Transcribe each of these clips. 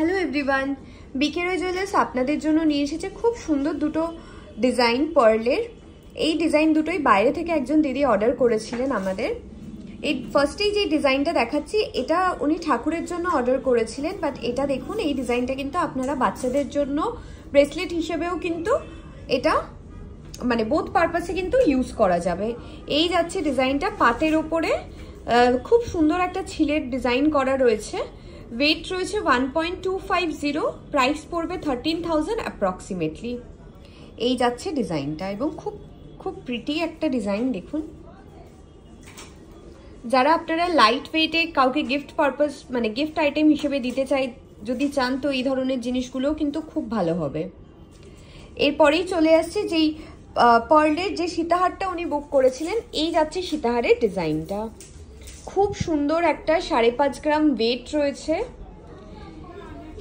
Hello everyone, বিকেরো jewellers আপনাদের জন্য নিয়ে এসেছে খুব সুন্দর দুটো ডিজাইন পার্লের। এই ডিজাইন দুটোই বাইরে থেকে একজন দিদি অর্ডার করেছিলেন আমাদের। এই ফার্স্টেই যে ডিজাইনটা দেখাচ্ছি এটা উনি ঠাকুরের জন্য অর্ডার করেছিলেন, বাট এটা দেখুন এই ডিজাইনটা কিন্তু আপনারা বাচ্চাদের জন্য ব্রেসলেট হিসেবেও কিন্তু এটা মানে বোথ পারপাসে কিন্তু ইউজ করা যাবে। এই যাচ্ছে ডিজাইনটা পাতের ওপরে খুব সুন্দর একটা ছিলের ডিজাইন করা রয়েছে। ওয়েট রয়েছে 1.250, প্রাইস পড়বে 13,000 অ্যাপ্রক্সিমেটলি। এই যাচ্ছে ডিজাইনটা এবং খুব খুব প্রিটি একটা ডিজাইন দেখুন। যারা আপনারা লাইট ওয়েটে কাউকে গিফট পারপাস মানে গিফট আইটেম হিসেবে দিতে যদি চান তো এই ধরনের জিনিসগুলোও কিন্তু খুব ভালো হবে। এরপরেই চলে আসছে যেই পার্লের যে সীতাহারটা উনি বুক করেছিলেন, এই যাচ্ছে সীতাহারের ডিজাইনটা। খুব সুন্দর একটা 5.5 গ্রাম ওয়েট রয়েছে।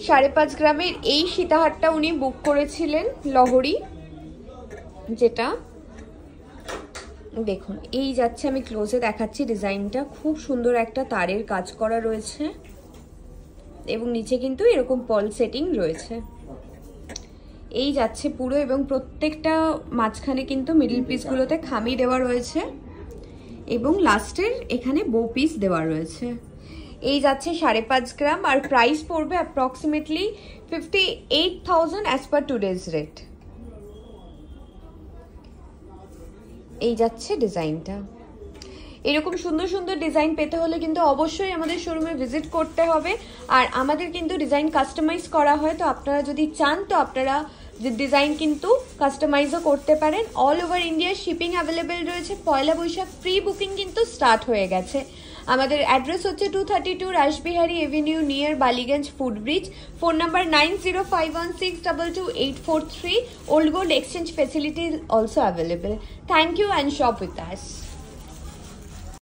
5.5 গ্রামের এই সীতাহারটা উনি বুক করেছিলেন লহরি, যেটা দেখুন এই যাচ্ছে। আমি ক্লোজে দেখাচ্ছি ডিজাইনটা। খুব সুন্দর একটা তারের কাজ করা রয়েছে এবং নিচে কিন্তু এরকম পল সেটিং রয়েছে। এই যাচ্ছে পুরো, এবং প্রত্যেকটা মাঝখানে কিন্তু মিডল পিসগুলোতে খামি দেওয়া রয়েছে এবং লাস্টের এখানে বো পিস দেওয়া রয়েছে। এই যাচ্ছে 5.5 গ্রাম আর প্রাইস পড়বে approximately 58,000 as per today's rate. এই যাচ্ছে ডিজাইনটা। এরকম সুন্দর সুন্দর ডিজাইন পেতে হলে কিন্তু অবশ্যই আমাদের শোরুমে ভিজিট করতে হবে। আর আমাদের কিন্তু ডিজাইন কাস্টমাইজ করা হয়, তো আপনারা যদি চান তো আপনারা ডিজাইন কিন্তু কাস্টমাইজও করতে পারেন। All over India shipping available রয়েছে। পয়লা বৈশাখ প্রি বুকিং কিন্তু স্টার্ট হয়ে গেছে। আমাদের অ্যাড্রেস হচ্ছে 232 Rashbehari avenue near Ballygunge footbridge. Phone number 9051622843। Old gold exchange facility also available. Thank you and shop with us.